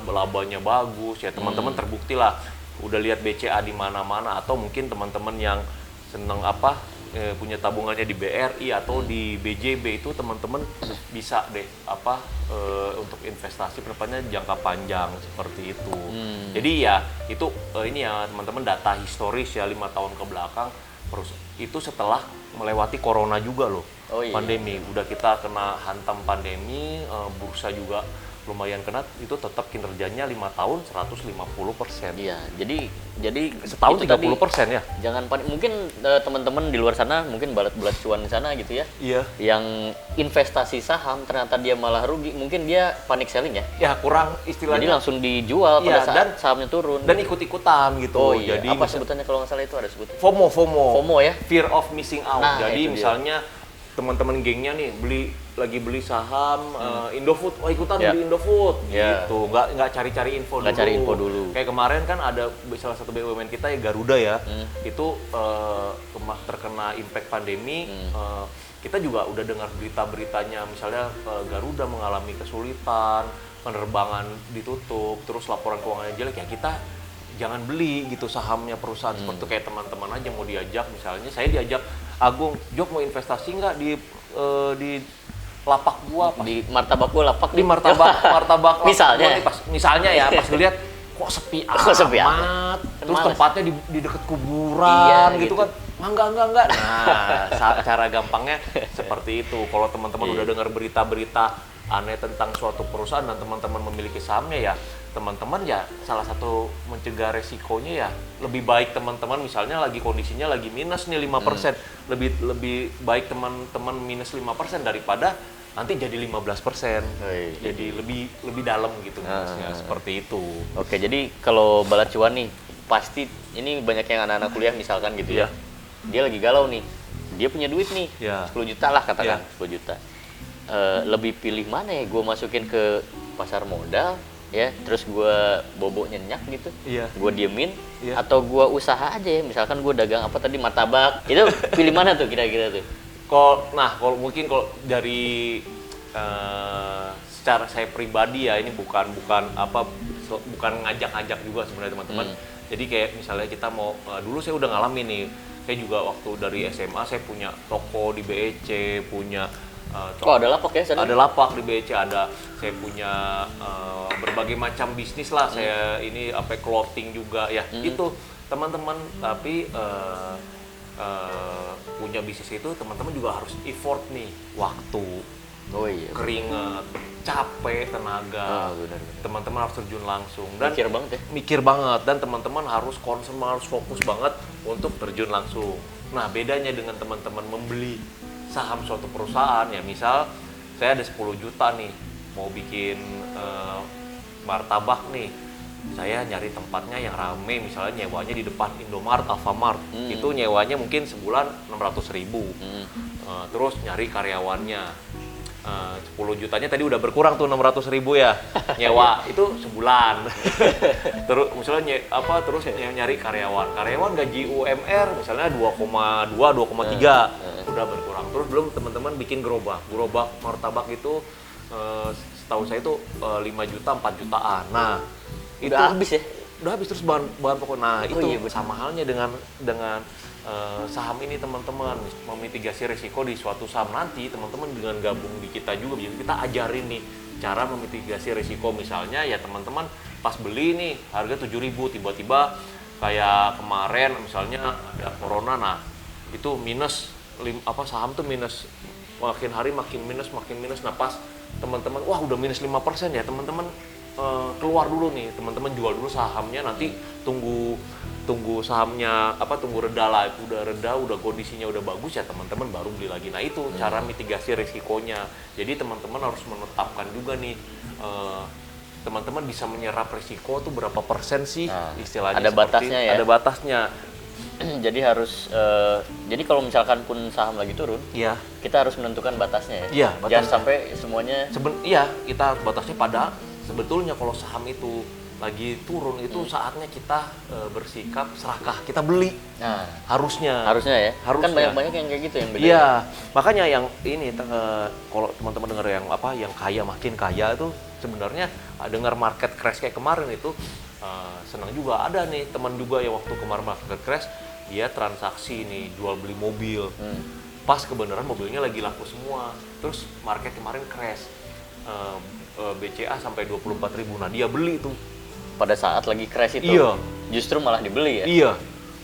Speaker 2: labanya bagus ya teman-teman, terbukti lah. Udah lihat BCA di mana-mana, atau mungkin teman-teman yang seneng punya tabungannya di BRI atau di BJB, itu teman-teman bisa deh untuk investasi depannya jangka panjang seperti itu. Jadi ya itu ini ya teman-teman, data historis ya 5 tahun ke belakang itu setelah melewati corona juga loh. Pandemi, udah kita kena hantam pandemi, bursa juga lumayan kena, itu tetap kinerjanya 5 tahun 150%.
Speaker 1: Iya, jadi
Speaker 2: setahun 30% ya.
Speaker 1: Jangan panik. Mungkin teman-teman di luar sana mungkin balat-balat cuan di sana gitu ya.
Speaker 2: Iya.
Speaker 1: Yang investasi saham ternyata dia malah rugi, mungkin dia panic selling ya.
Speaker 2: Ya kurang istilahnya.
Speaker 1: Jadi langsung dijual pada saat sahamnya turun.
Speaker 2: Dan ikut-ikutan gitu.
Speaker 1: Iya.
Speaker 2: Jadi
Speaker 1: apa sebutannya kalau nggak salah itu ada sebutannya?
Speaker 2: FOMO
Speaker 1: ya.
Speaker 2: Fear of missing out.
Speaker 1: Nah,
Speaker 2: jadi misalnya teman-teman gengnya nih lagi beli saham Indofood, ikutan beli Indofood gitu, nggak cari-cari info dulu. Kayak kemarin kan ada salah satu BUMN kita ya Garuda ya, itu terkena impact pandemi. Kita juga udah dengar berita-beritanya, misalnya Garuda mengalami kesulitan, penerbangan ditutup, terus laporan keuangannya jelek, ya kita jangan beli gitu sahamnya perusahaan seperti kayak teman-teman aja mau diajak, misalnya saya diajak Agung, Jok mau investasi nggak di lapak gua,
Speaker 1: di martabak gua lapak,
Speaker 2: di martabak
Speaker 1: misalnya
Speaker 2: gua, misalnya ya pas lihat kok sepi amat, terus tempatnya di dekat kuburan gitu kan, enggak. Nah, cara gampangnya seperti itu. Kalau teman-teman udah dengar berita-berita aneh tentang suatu perusahaan dan teman-teman memiliki sahamnya, ya teman-teman ya salah satu mencegah resikonya ya lebih baik teman-teman misalnya lagi kondisinya lagi minus nih 5%, lebih baik teman-teman minus 5% daripada nanti jadi 15%. Jadi lebih dalam gitu minusnya, seperti itu.
Speaker 1: Oke, jadi kalau balat cuan nih pasti ini banyak yang anak-anak kuliah misalkan gitu ya. dia lagi galau nih, dia punya duit nih,
Speaker 2: Ya.
Speaker 1: 10 juta lah katakan,
Speaker 2: Ya.
Speaker 1: 10 juta. Lebih pilih mana ya, gue masukin ke pasar modal, ya, terus gue bobok nyenyak gitu,
Speaker 2: Iya.
Speaker 1: gue diemin,
Speaker 2: Iya.
Speaker 1: atau gue usaha aja ya, misalkan gue dagang apa tadi, martabak, itu pilih mana tuh kira-kira tuh?
Speaker 2: Kalau mungkin kalau dari secara saya pribadi ya, ini bukan ngajak-ngajak juga sebenarnya teman-teman. Jadi kayak misalnya kita mau dulu saya udah ngalamin nih, saya juga waktu dari SMA saya punya toko di BEC, punya
Speaker 1: Oh, ada lapak ya sana?
Speaker 2: ada lapak di BEC, saya punya berbagai macam bisnis lah. Saya ini clothing juga ya. Itu teman-teman, tapi punya bisnis itu teman-teman juga harus effort nih, waktu,
Speaker 1: Oh iya.
Speaker 2: keringat, capek, tenaga.
Speaker 1: Benar-benar.
Speaker 2: Teman-teman harus terjun langsung dan
Speaker 1: Mikir banget ya.
Speaker 2: mikir banget, dan teman-teman harus concern, harus fokus banget untuk terjun langsung. Nah, bedanya dengan teman-teman membeli saham suatu perusahaan ya, misal saya ada 10 juta nih mau bikin martabak nih, saya nyari tempatnya yang rame, misalnya nyewanya di depan Indomaret, Alfamart, itu nyewanya mungkin sebulan 600.000. Terus nyari karyawannya, 10 jutanya tadi udah berkurang tuh 600.000 ya nyewa itu sebulan. Terus misalnya terus nyari karyawan gaji UMR misalnya 2,2 2,3 udah berkurang. Terus belum teman-teman bikin gerobak martabak itu setahu saya itu 5 juta 4 jutaan. Nah, itu
Speaker 1: Udah habis ya?
Speaker 2: Udah habis, terus bahan pokok. Nah, itu
Speaker 1: iya,
Speaker 2: sama halnya dengan saham ini teman-teman, memitigasi risiko di suatu saham. Nanti teman-teman dengan gabung di kita juga, jadi kita ajarin nih cara memitigasi risiko. Misalnya ya teman-teman pas beli nih harga 7.000, tiba-tiba kayak kemarin misalnya ada corona, nah itu minus saham tuh minus, makin hari makin minus. Nah pas teman-teman wah udah minus 5% ya, teman-teman keluar dulu nih, teman-teman jual dulu sahamnya, nanti tunggu sahamnya tunggu reda lah, udah reda, udah kondisinya udah bagus ya teman-teman baru beli lagi. Nah itu cara mitigasi risikonya. Jadi teman-teman harus menetapkan juga nih, teman-teman bisa menyerap risiko tuh berapa persen sih, istilahnya
Speaker 1: ada batasnya ya?
Speaker 2: Ada batasnya.
Speaker 1: Jadi harus jadi kalau misalkan pun saham lagi turun,
Speaker 2: Iya.
Speaker 1: kita harus menentukan batasnya ya.
Speaker 2: Iya,
Speaker 1: Jangan
Speaker 2: batasnya.
Speaker 1: sampai semuanya
Speaker 2: Kita batasnya pada sebetulnya kalau saham itu lagi turun itu saatnya kita bersikap serakah, kita beli.
Speaker 1: nah,
Speaker 2: Harusnya
Speaker 1: harusnya ya. Kan
Speaker 2: Harusnya.
Speaker 1: banyak yang kayak gitu yang beda.
Speaker 2: Iya, makanya yang ini kalau teman-teman dengar yang kaya makin kaya itu sebenarnya dengar market crash kayak kemarin itu senang juga. Ada nih teman juga yang waktu kemarin market crash dia transaksi nih jual beli mobil. Pas kebenaran mobilnya lagi laku semua. Terus market kemarin crash. BCA sampai 24.000. Nah, dia beli tuh.
Speaker 1: Pada saat lagi crash itu,
Speaker 2: Iya.
Speaker 1: justru malah dibeli ya.
Speaker 2: Iya.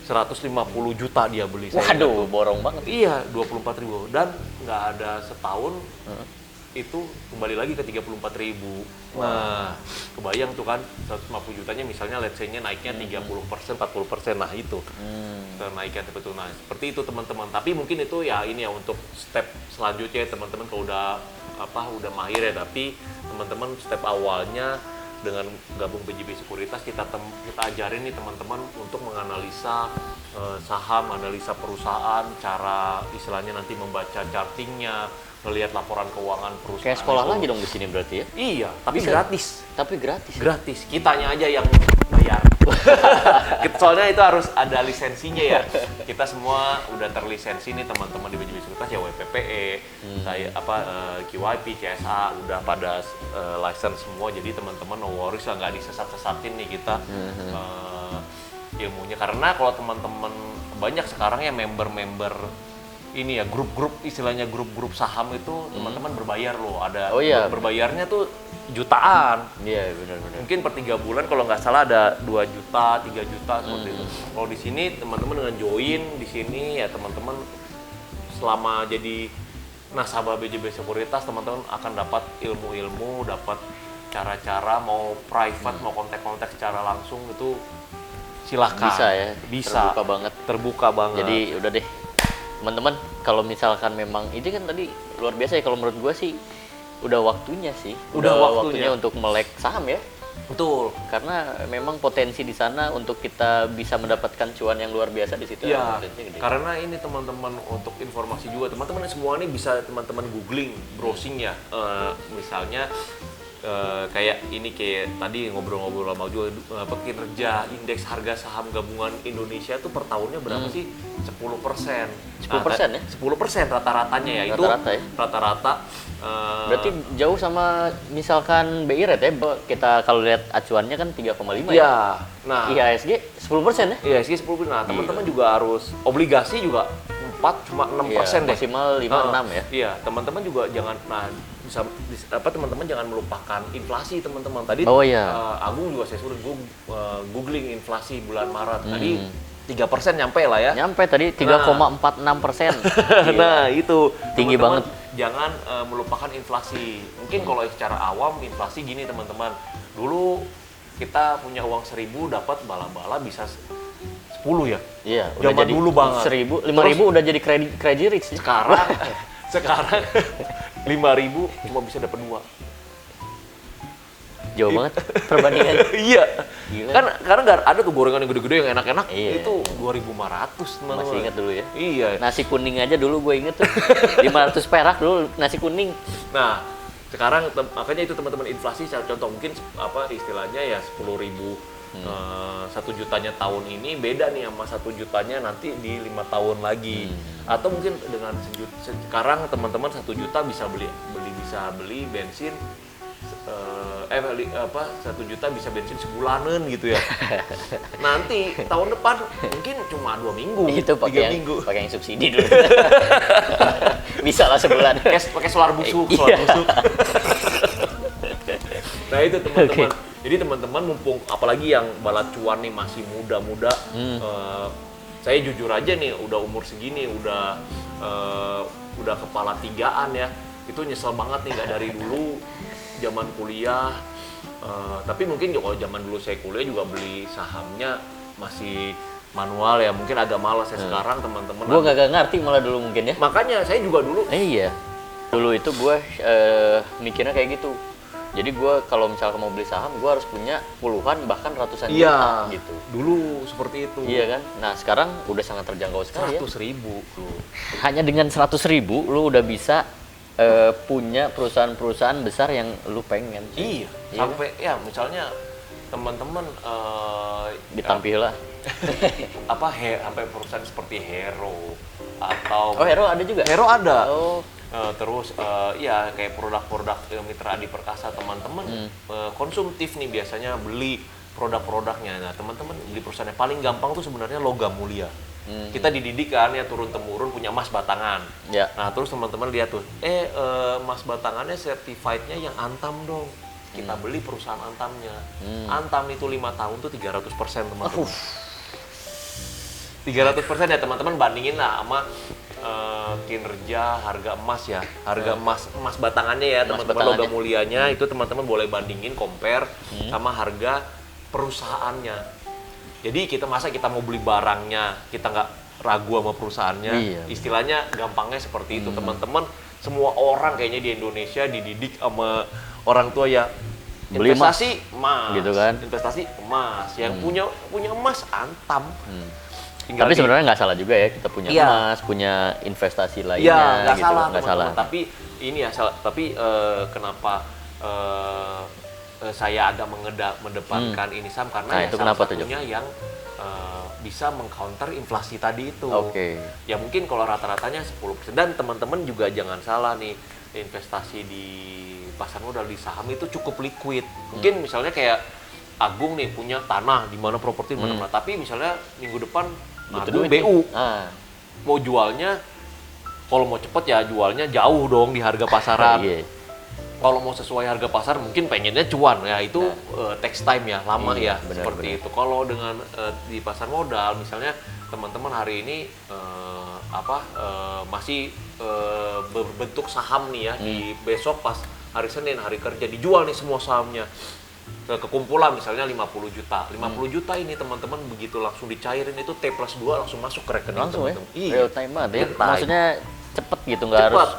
Speaker 2: 150 juta dia beli. Saya ingat
Speaker 1: Waduh,
Speaker 2: tuh.
Speaker 1: borong banget.
Speaker 2: Iya, 24.000 dan nggak ada setahun itu kembali lagi ke 34.000. Nah, kebayang tuh kan 150 jutanya misalnya let's say-nya naiknya 30%, 40%. Nah, itu. Kenaikan seperti itu. Nah, seperti itu teman-teman. Tapi mungkin itu ya ini ya untuk step selanjutnya teman-teman kalau udah mahir ya, tapi teman-teman step awalnya dengan gabung PJB Sekuritas kita ajarin nih teman-teman untuk menganalisa saham, analisa perusahaan, cara istilahnya nanti membaca chartingnya, melihat laporan keuangan perusahaan.
Speaker 1: Kayak sekolah
Speaker 2: itu.
Speaker 1: lagi dong di sini berarti ya.
Speaker 2: Iya, tapi
Speaker 1: Bisa.
Speaker 2: gratis.
Speaker 1: Tapi gratis.
Speaker 2: Gratis. Kitanya aja yang bayar. Soalnya itu harus ada lisensinya ya. Kita semua udah terlisensi nih teman-teman di PJB Sekuritas ya, WPPE, saya QIP, CSA udah pada license semua. Jadi teman-teman no worries lah, nggak disesat-sesatin nih kita ilmunya. Karena kalau teman-teman banyak sekarang ya member-member ini ya, grup-grup istilahnya grup-grup saham itu teman-teman berbayar loh. Ada berbayarnya tuh jutaan.
Speaker 1: Iya, benar-benar.
Speaker 2: Mungkin per 3 bulan kalau nggak salah ada 2 juta, 3 juta seperti itu. Kalau di sini teman-teman dengan join di sini ya teman-teman selama jadi nasabah BJB Sekuritas teman-teman akan dapat ilmu-ilmu, dapat cara-cara mau private, mau kontak-kontak secara langsung itu silakan.
Speaker 1: Bisa ya.
Speaker 2: Bisa.
Speaker 1: Terbuka banget.
Speaker 2: Terbuka banget.
Speaker 1: Jadi udah deh. Teman-teman, kalau misalkan memang ini kan tadi luar biasa ya, kalau menurut gua sih udah waktunya sih.
Speaker 2: Udah waktunya
Speaker 1: untuk melek saham ya.
Speaker 2: Betul.
Speaker 1: Karena memang potensi di sana untuk kita bisa mendapatkan cuan yang luar biasa di situ.
Speaker 2: Iya,
Speaker 1: potensinya gede.
Speaker 2: karena ini teman-teman untuk informasi juga, teman-teman semua ini bisa teman-teman googling, browsing ya. Misalnya kayak tadi ngobrol-ngobrol sama juga kinerja indeks harga saham gabungan Indonesia tuh per tahunnya berapa sih? 10%.
Speaker 1: 10% ya?
Speaker 2: 10% rata-ratanya ya.
Speaker 1: Rata-rata ya?
Speaker 2: Rata-rata.
Speaker 1: Berarti jauh sama misalkan BI Rate ya, kita kalau lihat acuannya kan 3,5 ya?
Speaker 2: Iya. Nah,
Speaker 1: IHSG 10% ya?
Speaker 2: iya sih 10%. Nah, teman-teman juga harus obligasi juga 4 cuma 6% deh.
Speaker 1: Maksimal 5-6 ya?
Speaker 2: Iya, teman-teman juga jangan teman-teman jangan melupakan inflasi teman-teman. Tadi
Speaker 1: Oh iya.
Speaker 2: Agung juga saya suruh googling inflasi bulan Maret. Tadi 3% nyampe lah ya.
Speaker 1: Nyampe tadi 3,46%.
Speaker 2: Nah, itu
Speaker 1: Tinggi
Speaker 2: teman-teman
Speaker 1: banget.
Speaker 2: Jangan melupakan inflasi. Mungkin kalau secara awam inflasi gini teman-teman. Dulu kita punya uang 1.000 dapat bala-bala bisa 10 ya.
Speaker 1: Iya,
Speaker 2: Zaman dulu banget.
Speaker 1: 1.000, 5.000 udah jadi crazy rich.
Speaker 2: Sekarang 5.000 cuma bisa dapat 2.
Speaker 1: Jauh banget perbandingan.
Speaker 2: Iya.
Speaker 1: Gila.
Speaker 2: Kan karena nggak ada tuh gorengan yang gede-gede yang enak-enak.
Speaker 1: Iya.
Speaker 2: Itu 2.500 teman-teman.
Speaker 1: Masih ingat dulu ya?
Speaker 2: Iya.
Speaker 1: Nasi kuning aja dulu gue inget tuh. 500 perak dulu nasi kuning.
Speaker 2: Nah, sekarang makanya itu teman-teman inflasi secara contoh mungkin istilahnya ya 10.000 1 jutanya tahun ini beda nih sama 1 jutanya nanti di 5 tahun lagi. Atau mungkin dengan sekarang teman-teman 1 juta bisa beli bensin 1 juta bisa bensin sebulanan gitu ya. Nanti tahun depan mungkin cuma 2 minggu,
Speaker 1: Itu
Speaker 2: 3 minggu.
Speaker 1: pakai yang subsidi dulu. Bisa lah sebulan.
Speaker 2: Pakai solar busuk,
Speaker 1: Iya.
Speaker 2: Nah itu teman-teman. Jadi teman-teman mumpung apalagi yang bala cuan nih masih muda-muda, saya jujur aja nih udah umur segini, udah kepala 3-an ya, itu nyesel banget nih nggak dari dulu zaman kuliah. Tapi mungkin kalau zaman dulu saya kuliah juga beli sahamnya masih manual ya, mungkin agak malas ya. Sekarang teman-teman.
Speaker 1: Gue gak ngerti malah dulu mungkin ya.
Speaker 2: Makanya saya juga dulu.
Speaker 1: Iya. Dulu itu gue mikirnya kayak gitu. Jadi gue kalau misalkan mau beli saham, gue harus punya puluhan bahkan ratusan juta gitu.
Speaker 2: Dulu seperti itu.
Speaker 1: Iya kan? Nah sekarang udah sangat terjangkau sekali
Speaker 2: 100.000.
Speaker 1: Hanya dengan 100.000 lu udah bisa punya perusahaan-perusahaan besar yang lu pengen.
Speaker 2: Iya. Sampai ya misalnya teman-teman
Speaker 1: Ditampil lah.
Speaker 2: sampai perusahaan seperti Hero atau
Speaker 1: Oh Hero ada juga?
Speaker 2: Hero ada.
Speaker 1: Oh.
Speaker 2: Terus ya kayak produk-produk Mitra Adi Perkasa teman-teman konsumtif nih biasanya beli produk-produknya. Nah teman-teman beli perusahaan yang paling gampang tuh sebenarnya Logam Mulia. Kita dididik kan ya turun temurun punya emas batangan.
Speaker 1: Ya.
Speaker 2: Nah terus teman-teman lihat tuh, emas batangannya certified-nya yang Antam dong. Kita beli perusahaan Antamnya. Antam itu 5 tahun tuh 300% teman-teman. 300% ya teman-teman, bandingin lah sama kinerja harga emas ya, harga emas batangannya ya teman-teman, logam mulianya itu teman-teman boleh bandingin, compare sama harga perusahaannya. Jadi kita mau beli barangnya, kita nggak ragu sama perusahaannya.
Speaker 1: Iya.
Speaker 2: Istilahnya gampangnya seperti itu teman-teman. Semua orang kayaknya di Indonesia dididik sama orang tua ya.
Speaker 1: Beli
Speaker 2: Investasi emas,
Speaker 1: gitu kan?
Speaker 2: Investasi emas, yang punya emas Antam.
Speaker 1: Tapi sebenarnya nggak salah juga ya kita punya emas, punya investasi lainnya.
Speaker 2: Iya, nggak
Speaker 1: gitu.
Speaker 2: salah,
Speaker 1: Nggak salah.
Speaker 2: Tapi ini ya, kenapa saya agak mengedepankan ini Sam karena
Speaker 1: Nah,
Speaker 2: ya
Speaker 1: itu
Speaker 2: salah
Speaker 1: kenapa tuh,
Speaker 2: satunya yang bisa mengcounter inflasi tadi itu.
Speaker 1: Oke.
Speaker 2: Ya mungkin kalau rata-ratanya 10%. Dan teman-teman juga jangan salah nih, investasi di pasar modal di saham itu cukup liquid. Mungkin misalnya kayak Agung nih punya tanah di mana properti di mana-mana, tapi misalnya minggu depan Agung BU mau jualnya, kalau mau cepet ya jualnya jauh dong di harga pasaran. Kalau mau sesuai harga pasar mungkin pengennya cuan ya, itu takes time ya, lama ya, seperti itu. Kalau dengan di pasar modal misalnya teman-teman hari ini masih berbentuk saham nih ya, di besok pas hari Senin hari kerja dijual nih semua sahamnya. Kekumpulan misalnya 50 juta. 50 juta ini teman-teman begitu langsung dicairin itu T+2 langsung masuk ke rekening
Speaker 1: langsung
Speaker 2: teman-teman.
Speaker 1: ya? Real time banget ya?
Speaker 2: Real time.
Speaker 1: Maksudnya cepet gitu, nggak harus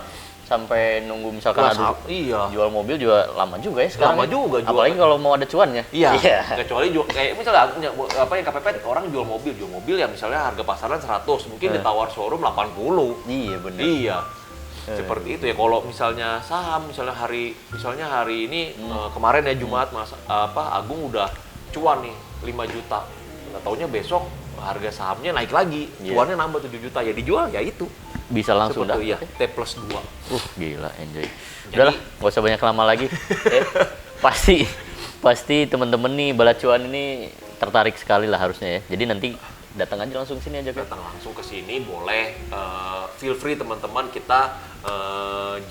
Speaker 1: sampai nunggu misalkan
Speaker 2: Kelas
Speaker 1: ada
Speaker 2: iya.
Speaker 1: jual mobil juga lama juga ya sekarang.
Speaker 2: Lama
Speaker 1: ya.
Speaker 2: juga jual.
Speaker 1: Apalagi kalau mau ada cuannya.
Speaker 2: Iya. Kecuali kayak misalnya apa yang KPP orang jual mobil ya misalnya harga pasaran 100, mungkin ditawar showroom 80.
Speaker 1: Iya benar.
Speaker 2: Iya. Seperti itu ya. Kalau misalnya saham misalnya hari ini kemarin ya Jumat Agung udah cuan nih 5 juta. Nggak taunya besok harga sahamnya naik lagi, cuannya nambah 7 juta, ya dijual ya itu.
Speaker 1: Bisa langsung dah.
Speaker 2: Iya, T+2.
Speaker 1: Gila, enjoy. Udahlah, nggak usah banyak lama lagi. Pasti teman-teman nih bala cuan ini tertarik sekali lah harusnya ya. Jadi nanti datang aja langsung sini aja.
Speaker 2: Datang langsung ke sini boleh, feel free teman-teman, kita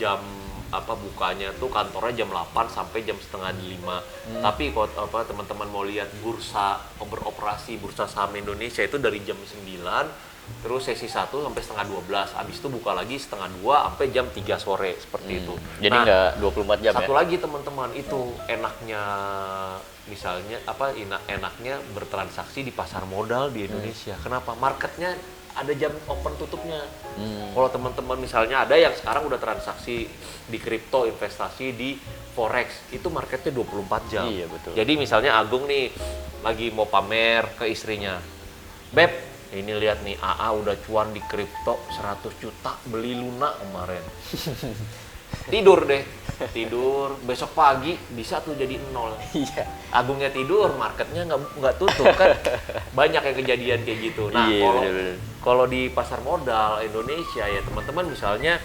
Speaker 2: jam bukanya tuh kantornya jam 8 sampai jam setengah 5. Tapi kalau teman-teman mau lihat bursa beroperasi bursa saham Indonesia itu dari jam 9 terus sesi 1 sampai setengah 12. Habis itu buka lagi setengah 2 sampai jam 3 sore seperti itu.
Speaker 1: Jadi nggak 24 jam
Speaker 2: satu
Speaker 1: ya.
Speaker 2: lagi teman-teman, itu enaknya misalnya enaknya bertransaksi di pasar modal di Indonesia. Kenapa? Marketnya ada jam open tutupnya. Kalau teman-teman misalnya ada yang sekarang udah transaksi di kripto, investasi di forex, itu marketnya 24 jam.
Speaker 1: Iya, betul.
Speaker 2: Jadi misalnya Agung nih lagi mau pamer ke istrinya, Beb, ini lihat nih AA udah cuan di kripto 100 juta beli Luna kemarin. Tidur besok pagi bisa tuh jadi 0.
Speaker 1: Iya.
Speaker 2: Agungnya tidur, marketnya nggak tutup kan. Banyak yang kejadian kayak gitu. Nah, kalau di pasar modal Indonesia ya teman-teman misalnya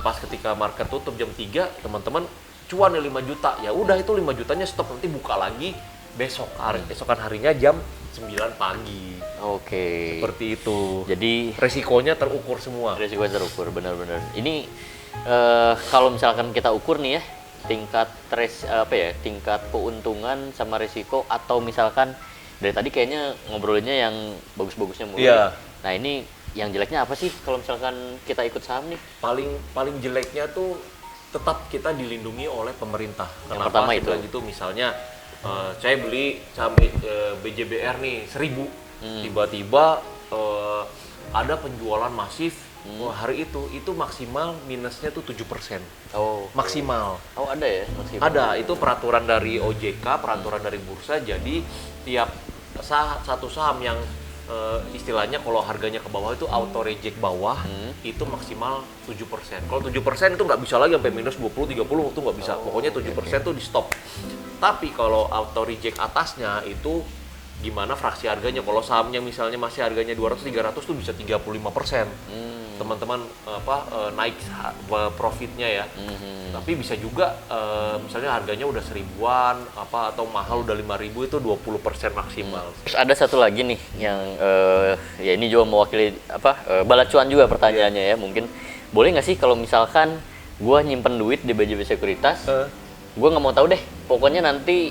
Speaker 2: pas ketika market tutup jam 3, teman-teman cuan 5 juta. Ya udah itu 5 jutanya stop, nanti buka lagi esokan harinya jam 9 pagi.
Speaker 1: Oke.
Speaker 2: Seperti itu.
Speaker 1: Jadi
Speaker 2: resikonya terukur semua.
Speaker 1: resikonya terukur, benar-benar. Ini kalau misalkan kita ukur nih ya, tingkat keuntungan sama risiko, atau misalkan dari tadi kayaknya ngobrolinnya yang bagus-bagusnya mulu.
Speaker 2: Iya.
Speaker 1: Nah, ini yang jeleknya apa sih kalau misalkan kita ikut saham nih?
Speaker 2: Paling jeleknya tuh tetap kita dilindungi oleh pemerintah.
Speaker 1: Yang
Speaker 2: Kenapa
Speaker 1: pertama
Speaker 2: saya
Speaker 1: itu?
Speaker 2: bilang gitu? Misalnya saya beli saham BJBR nih 1000, tiba-tiba ada penjualan masif. Hari itu maksimal minusnya tuh 7%.
Speaker 1: Oh.
Speaker 2: Maksimal.
Speaker 1: Oh, ada ya maksimal?
Speaker 2: Ada, itu peraturan dari OJK, peraturan dari bursa. Jadi tiap satu saham yang istilahnya kalau harganya ke bawah itu auto reject bawah, itu maksimal 7%. Kalau 7% itu nggak bisa lagi sampai minus 20, 30 itu nggak bisa. Pokoknya 7% tuh di stop. Tapi kalau auto reject atasnya itu gimana fraksi harganya? Kalau sahamnya misalnya masih harganya 200, 300 tuh bisa 35%. Teman-teman naik profitnya ya. Tapi bisa juga misalnya harganya udah 1000-an atau mahal udah 5000, itu 20% maksimal.
Speaker 1: Terus ada satu lagi nih yang ya ini juga mewakili bala cuan juga pertanyaannya ya. Mungkin boleh nggak sih kalau misalkan gua nyimpen duit di BJB Sekuritas, gua nggak mau tahu deh, pokoknya nanti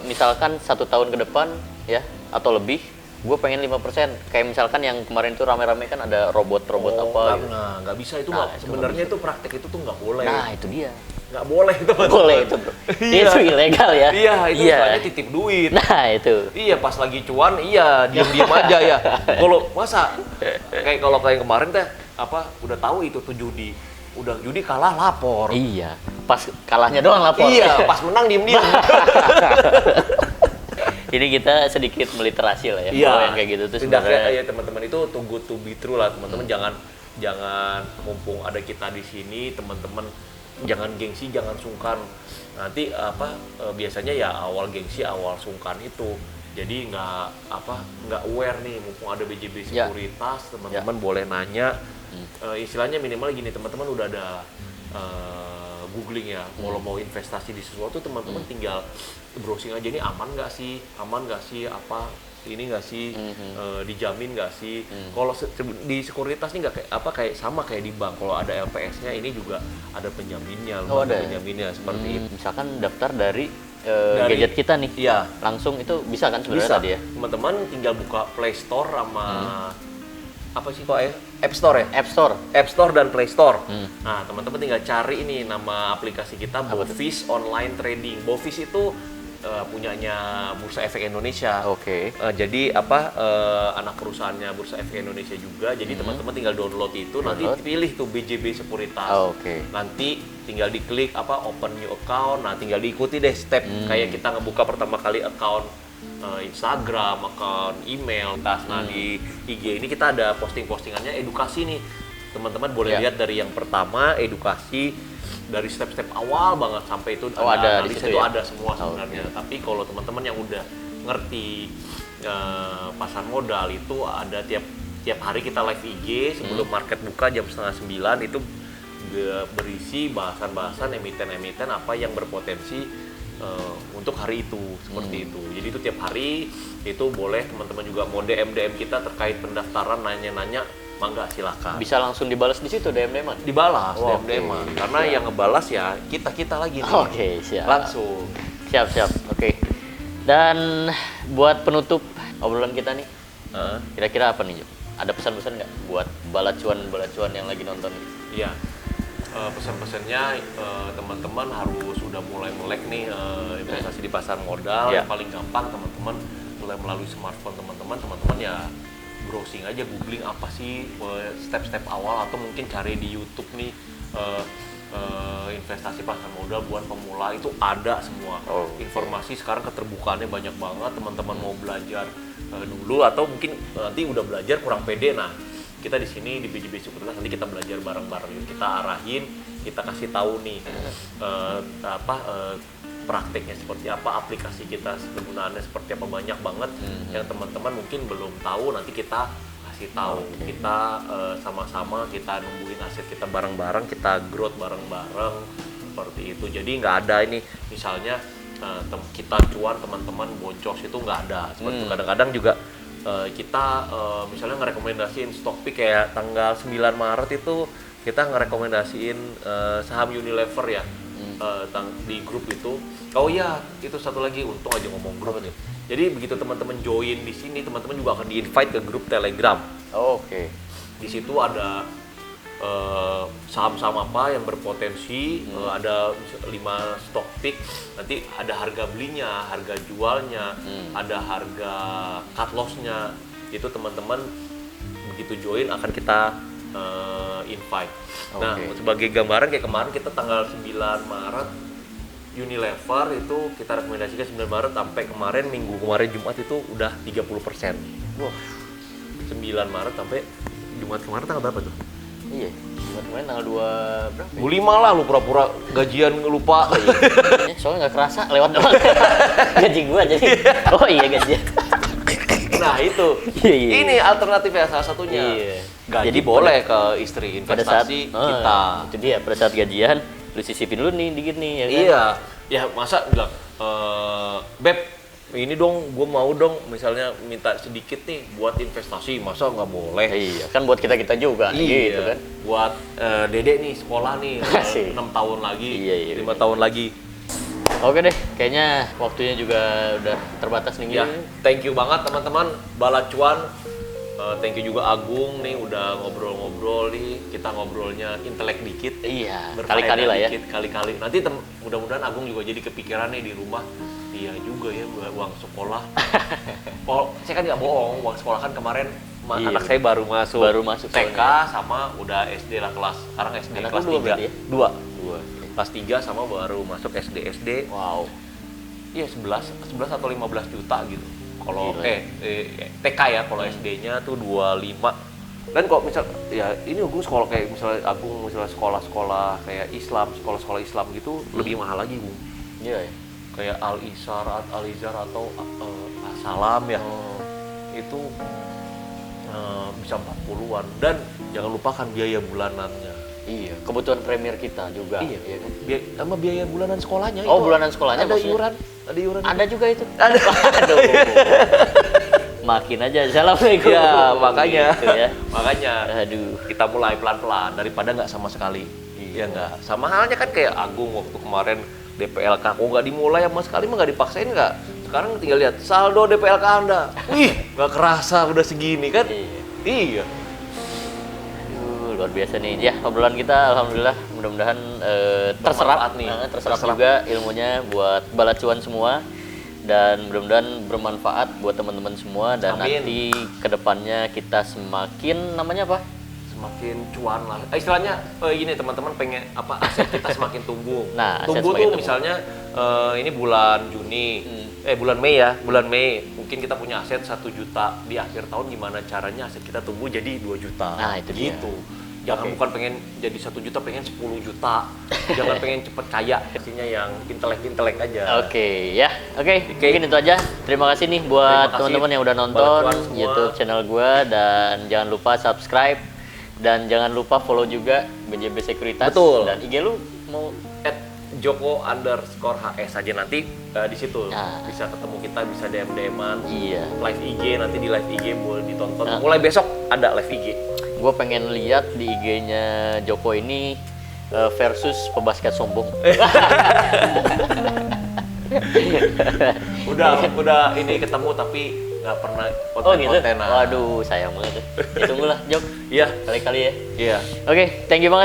Speaker 1: misalkan 1 tahun ke depan ya atau lebih, gue pengen 5%. Kayak misalkan yang kemarin itu rame-rame kan ada robot-robot apa gitu.
Speaker 2: Nggak bisa itu. Sebenarnya itu praktek itu tuh nggak boleh.
Speaker 1: Nah, itu dia.
Speaker 2: Nggak boleh itu.
Speaker 1: Boleh itu, bro. Itu ilegal ya.
Speaker 2: Iya, itu soalnya titip duit.
Speaker 1: Nah, itu.
Speaker 2: Iya, pas lagi cuan, diam-diam aja ya. Kalau masa kalau kayak kemarin teh udah tahu itu tuh judi. Udah judi kalah lapor.
Speaker 1: Iya. Pas kalahnya doang lapor.
Speaker 2: Iya, pas menang diem-diem.
Speaker 1: Jadi kita sedikit meliterasi lah ya.
Speaker 2: Iya.
Speaker 1: Yang kayak gitu tuh sebenarnya.
Speaker 2: Ya teman-teman, itu too good to be true lah teman-teman. Jangan mumpung ada kita di sini, teman-teman jangan gengsi, jangan sungkan. Nanti biasanya ya awal gengsi, awal sungkan itu. Jadi nggak aware nih, mumpung ada BJB Sekuritas, teman-teman boleh nanya. Istilahnya minimal gini, teman-teman udah ada googling ya, kalau mau investasi di sesuatu teman-teman tinggal browsing aja, ini aman nggak sih, ini nggak sih, dijamin nggak sih. Kalau di sekuritas nih nggak kayak sama kayak di bank, kalau ada LPS-nya ini juga ada penjaminnya,
Speaker 1: ada
Speaker 2: penjaminnya seperti itu.
Speaker 1: Misalkan daftar dari gadget kita nih, langsung itu bisa kan sebenarnya tadi ya?
Speaker 2: Teman-teman tinggal buka Play Store sama apa sih kok App Store ya? App Store dan Play Store. Nah, teman-teman tinggal cari ini nama aplikasi kita, Bovis Online Trading. Bovis itu punyanya Bursa Efek Indonesia.
Speaker 1: Oke.
Speaker 2: Jadi anak perusahaannya Bursa Efek Indonesia juga. Jadi teman-teman tinggal download itu, nanti pilih tuh BJB Sekuritas.
Speaker 1: Oke.
Speaker 2: Nanti tinggal diklik open new account. Nah, tinggal diikuti deh step kayak kita ngebuka pertama kali account Instagram, account email. Nah, di IG ini kita ada posting-postingannya edukasi nih. Teman-teman boleh lihat dari yang pertama edukasi dari step-step awal banget sampai itu
Speaker 1: ada
Speaker 2: analisa itu ada semua sebenarnya. Tapi kalau teman-teman yang udah ngerti pasar modal itu ada tiap hari kita live IG sebelum market buka jam 8:30 itu berisi bahasan-bahasan emiten-emiten apa yang berpotensi untuk hari itu seperti itu. Jadi itu tiap hari itu boleh teman-teman juga mau DM kita terkait pendaftaran, nanya-nanya, mangga silakan.
Speaker 1: Bisa langsung dibalas di situ DM-an.
Speaker 2: Dibalas DM-an karena yang ngebalas ya kita lagi nih.
Speaker 1: Oke, siap.
Speaker 2: Langsung.
Speaker 1: Siap. Oke. Dan buat penutup obrolan kita nih, kira-kira apa nih, Jo? Ada pesan-pesan nggak buat balacuan yang lagi nonton?
Speaker 2: Iya. Pesan-pesannya teman-teman harus sudah mulai melek nih investasi di pasar modal. Yang paling gampang teman-teman mulai melalui smartphone teman-teman ya browsing aja, googling apa sih step-step awal, atau mungkin cari di YouTube nih investasi pasar modal buat pemula itu ada semua. Informasi sekarang keterbukaannya banyak banget. Teman-teman mau belajar dulu atau mungkin nanti udah belajar kurang pede, nah kita di sini di BJB Sekuritas nanti kita belajar bareng-bareng, kita arahin, kita kasih tahu nih prakteknya seperti apa, aplikasi kita penggunaannya seperti apa, banyak banget yang teman-teman mungkin belum tahu, nanti kita kasih tahu. Kita sama-sama kita numbuhin aset kita bareng-bareng, kita growth bareng-bareng seperti itu. Jadi nggak ada ini misalnya kita cuan teman-teman boncos, itu nggak ada seperti itu. Kadang-kadang juga kita misalnya ngerekomendasiin stock pick kayak tanggal 9 Maret itu kita ngerekomendasiin saham Unilever ya. Di grup itu. Oh iya, itu satu lagi, untung aja ngomong grup nih. Jadi begitu teman-teman join di sini, teman-teman juga akan di-invite ke grup Telegram.
Speaker 1: Oke.
Speaker 2: Di situ ada saham-saham apa yang berpotensi, ada 5 stock pick, nanti ada harga belinya, harga jualnya, ada harga cut loss-nya. Itu teman-teman begitu join akan kita invite. Nah, sebagai gambaran kayak kemarin kita tanggal 9 Maret Unilever itu kita rekomendasikan 9 Maret sampai kemarin minggu kemarin Jumat itu udah 30%. Wah. 9 Maret sampai Jumat kemarin tanggal berapa tuh?
Speaker 1: Iya, Jumat kemarin tanggal 2 berapa?
Speaker 2: 25 lah, lu pura-pura gajian lupa.
Speaker 1: Soalnya nggak kerasa lewat doang. Gaji gua jadi. Oh iya gajian.
Speaker 2: Nah itu, ini alternatifnya salah satunya. Gaji jadi boleh ke istri, investasi kita.
Speaker 1: Itu dia, pada saat gajian, lu sisipin dulu nih dikit nih ya kan?
Speaker 2: Iya, ya masa bilang, Beb, ini dong, gue mau dong misalnya minta sedikit nih buat investasi, masa nggak boleh?
Speaker 1: Iya, kan buat kita juga gitu kan.
Speaker 2: Buat Dede nih, sekolah nih, 6 tahun lagi, 5 tahun lagi.
Speaker 1: Oke deh, kayaknya waktunya juga udah terbatas nih.
Speaker 2: Ya, thank you banget teman-teman Balacuan. Thank you juga Agung nih udah ngobrol-ngobrol nih. Kita ngobrolnya intelek dikit.
Speaker 1: Iya, kali-kali lah ya.
Speaker 2: Kali-kali. Nanti mudah-mudahan Agung juga jadi kepikiran nih di rumah. Iya juga ya, uang sekolah. Saya kan nggak bohong, uang sekolah kan kemarin anak saya baru masuk TK sama udah SD lah kelas. Sekarang SD anak kelas 3. Dua. Kelas 3 sama baru masuk SD. Wow. Iya 11 atau 15 juta gitu. Kalau TK ya, kalau SD-nya tuh 25. Dan kok misal ya ini Agung sekolah kayak misalnya Agung misalnya sekolah-sekolah kayak Islam, sekolah-sekolah Islam gitu lebih mahal lagi, Bung. Iya ya. Kayak Al-Izhar atau Salam ya. Itu bisa 40-an, dan jangan lupakan biaya bulanannya.
Speaker 1: Iya, kebutuhan premier kita juga.
Speaker 2: Iya, ya kan? Sama biaya bulanan sekolahnya.
Speaker 1: Oh, bulanan sekolahnya
Speaker 2: ada iuran. Ada iuran.
Speaker 1: Ada juga itu. Ada. Aduh. Makin aja. Assalamualaikum.
Speaker 2: Ya, makanya.
Speaker 1: Gitu ya.
Speaker 2: Makanya.
Speaker 1: Aduh.
Speaker 2: Kita mulai pelan-pelan daripada nggak sama sekali. Iya nggak. Sama halnya kan kayak Agung waktu kemarin DPLK. Kok nggak dimulai sama sekali mah nggak dipaksain nggak. Sekarang tinggal lihat saldo DPLK Anda. Wih, nggak kerasa udah segini kan? Iya.
Speaker 1: Luar biasa nih ya obrolan kita, alhamdulillah mudah-mudahan terserap juga ilmunya buat balacuan semua. dan mudah-mudahan bermanfaat buat teman-teman semua dan
Speaker 2: Amin.
Speaker 1: nanti kedepannya kita semakin namanya apa?
Speaker 2: Semakin cuan lah. Istilahnya gini teman-teman, pengen apa, aset kita semakin tumbuh.
Speaker 1: Nah, aset
Speaker 2: tumbuh
Speaker 1: semakin
Speaker 2: tuh
Speaker 1: tumbuh.
Speaker 2: misalnya ini bulan Juni, bulan Mei ya, bulan Mei mungkin kita punya aset 1 juta, di akhir tahun gimana caranya aset kita tumbuh jadi 2 juta.
Speaker 1: Nah, itu dia.
Speaker 2: gitu. Jangan
Speaker 1: Oke.
Speaker 2: bukan pengen jadi 1 juta, pengen 10 juta. Jangan pengen cepet kaya, pastinya yang intelek aja.
Speaker 1: Oke ya, mungkin itu aja. Terima kasih nih buat
Speaker 2: Terima kasih
Speaker 1: teman-teman yang udah
Speaker 2: buat
Speaker 1: nonton
Speaker 2: cuan semua.
Speaker 1: YouTube channel gua, dan jangan lupa subscribe dan jangan lupa follow juga BJB Sekuritas.
Speaker 2: Betul.
Speaker 1: Dan IG lu mau
Speaker 2: @joko_HS aja nanti di situ
Speaker 1: Nah.
Speaker 2: bisa ketemu kita, bisa DM-an,
Speaker 1: iya.
Speaker 2: live IG, nanti di live IG boleh ditonton.
Speaker 1: Nah.
Speaker 2: Mulai besok ada live IG.
Speaker 1: Gue pengen lihat di IG-nya Joko ini versus pebasket sombong.
Speaker 2: Udah ini ketemu tapi nggak pernah
Speaker 1: Oh gitu?
Speaker 2: konten-kontenan.
Speaker 1: Waduh, sayang banget. Ya, tunggulah Jok,
Speaker 2: Iya,
Speaker 1: kali-kali ya.
Speaker 2: iya.
Speaker 1: Oke, thank you banget.